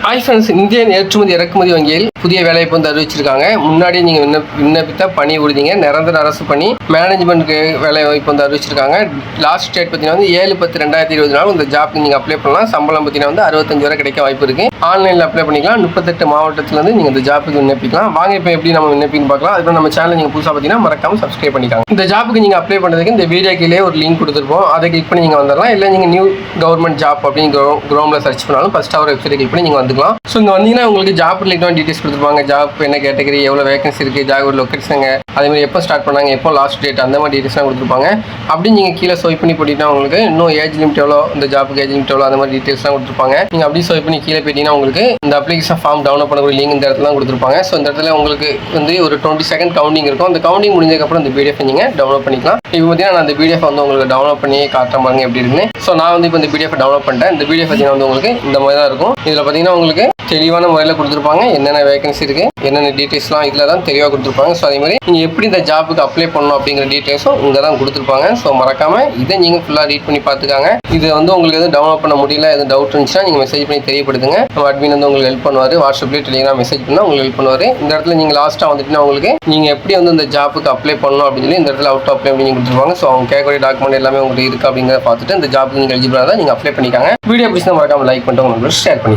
Hi friends, Indian ஏற்றுமதி இறக்குமதி வங்கியில் புதிய வேலைவாய்ப்பு வந்து அறிவிச்சிருக்காங்க. முன்னாடி நீங்கள் விண்ணப்பித்த பணி உறுதிங்க நிரந்தர அரசு பணி மேனேஜ்மெண்ட்டுக்கு வேலைவாய்ப்பு வந்து அறிவிச்சிருக்காங்க. லாஸ்ட் டேட் பார்த்தீங்கன்னா வந்து 7/10/2024 இந்த ஜாப்க்கு நீங்கள் அப்ளை பண்ணலாம். சம்பளம் பார்த்தீங்கன்னா வந்து 65 வரை கிடைக்க வாய்ப்பு இருக்குது. ஆன்லைனில் அப்ளை பண்ணிக்கலாம். 38 மாவட்டத்திலேருந்து நீங்கள் இந்த ஜாப்புக்கு விண்ணப்பிக்கலாம். வாங்க இப்போ எப்படி நம்ம விண்ணப்பின்னு பார்க்கலாம். அதுக்கு நம்ம சேனல் நீங்கள் புதுசாக பார்த்தீங்கன்னா மறக்காமல் சப்ஸ்கிரைப் பண்ணிக்காங்க. இந்த ஜாப்புக்கு நீங்கள் அப்ளை பண்ணுறதுக்கு இந்த வீடியோ கீழே ஒரு லிங்க் கொடுத்துருப்போம். அதை கிளிக் பண்ணி நீங்கள் வந்துடலாம். இல்லை நீங்கள் நியூ கவர்மெண்ட் ஜாப் அப்படின்னு குரோமில் சர்ச் பண்ணாலும் ஃபர்ஸ்ட் அவர் வெப்சைட் கிளிக் பண்ணி நீங்கள் வந்துக்கலாம். ஸோ இங்கே வந்தீங்கன்னா உங்களுக்கு ஜாப் ரிலேட்டான டீட்டெயில்ஸ் கொடுத்துருப்பாங்க. ஜாப் என்ன கேட்டகரி, எவ்வளோ வேகன்சி இருக்குது, ஜாப் லொக்கேஷனுங்க, அதேமாதிரி எப்போ ஸ்டார்ட் பண்ணாங்க, எப்போ லாஸ்ட் டேட், அந்த மாதிரி டீட்டெயில்ஸ்லாம் கொடுத்துருப்பாங்க. அப்படி நீங்கள் கீழே ஸ்வைப் பண்ணி போட்டிங்கன்னா உங்களுக்கு இன்னும் ஏஜ் லிமிட் எவ்வளோ, இந்த ஜாப்புக்கு ஏஜ் லிமிட் எவ்வளோ, அந்த மாதிரி டீட்டெயில்ஸ்லாம் கொடுத்துருப்பாங்க. நீங்கள் அப்படி ஸ்வைப் பண்ணி கீழே போயிட்டீங்கன்னா உங்களுக்கு இந்த அப்ளிகேஷன் ஃபார்ம் டவுன்லோட் பண்ணக்கூடிய லிங்க் இந்த இடத்துல கொடுத்துருப்பாங்க. ஸோ இந்த இடத்துல உங்களுக்கு வந்து ஒரு 20 செகண்ட் கவுண்டிங் இருக்கும். அந்த கவுண்டிங் முடிஞ்சதுக்கப்புறம் இந்த பிடிஎஃப் நீங்கள் டவுன்லோட் பண்ணிக்கலாம். இப்போ பார்த்தீங்கன்னா நான் அந்த பிடிஎஃப் வந்து உங்களுக்கு டவுன்லோட் பண்ணி காட்டுற பாருங்க எப்படி இருக்குன்னு. ஸோ நான் வந்து இப்போ இந்த பிடிஎஃப் டவுன்லோட் பண்ணிட்டேன். இந்த பிடிஎஃப் பார்த்தீங்கன்னா வந்து உங்களுக்கு இந்த மாதிரி தான் இருக்கும். இதில் பார்த்தீங்கன்னா உங்களுக்கு தெளிவான முறையில் கொடுத்துருப்பாங்க. என்னென்ன வேகன்சி இருக்குது, என்னென்ன டீட்டெயில்ஸ்லாம் இதில் தான் தெளிவாக கொடுத்துருப்பாங்க. ஸோ அதே மாதிரி நீங்கள் எப்படி இந்த ஜாப்புக்கு அப்ளை பண்ணணும் அப்படிங்கிற டீட்டெயில்ஸும் இங்கே தான் கொடுத்துருப்பாங்க. ஸோ மறக்காமல் இதை நீங்கள் ஃபுல்லாக ரீட் பண்ணி பார்த்துக்காங்க. இது வந்து உங்களுக்கு எதுவும் டவுன்லோட் பண்ண முடியல, எதுவும் டவுட் இருந்துச்சுன்னா நீங்கள் மெசேஜ் பண்ணி தெரியப்படுத்துங்க. நம்ம அட்மின் வந்து உங்களுக்கு ஹெல்ப் பண்ணுவார். வாட்ஸ்அப்லேயே டெலிகிராம் மெசேஜ் பண்ணால் உங்களுக்கு ஹெல்ப் பண்ணுவார். இந்த இடத்துல நீங்கள் லாஸ்ட்டாக வந்துட்டுனா உங்களுக்கு நீங்கள் எப்படி வந்து இந்த ஜாப்புக்கு அப்ளை பண்ணணும் அப்படின்னு சொல்லி இந்த இடத்துல அவுட் அப்ளை அப்படின்னு கொடுத்துருவாங்க. ஸோ அவங்க கேட்கக்கூடிய டாக்குமெண்ட் எல்லாமே உங்களுக்கு இருக்குது அப்படிங்கிறத பார்த்துட்டு இந்த ஜாப்புக்கு நீங்கள் எலிஜிபிளாக தான் நீங்கள் அப்ளை பண்ணிக்காங்க. வீடியோ பிடிச்சா மறக்காமல் லைக் பண்ணிட்டு உங்களுக்கு ஷேர் பண்ணி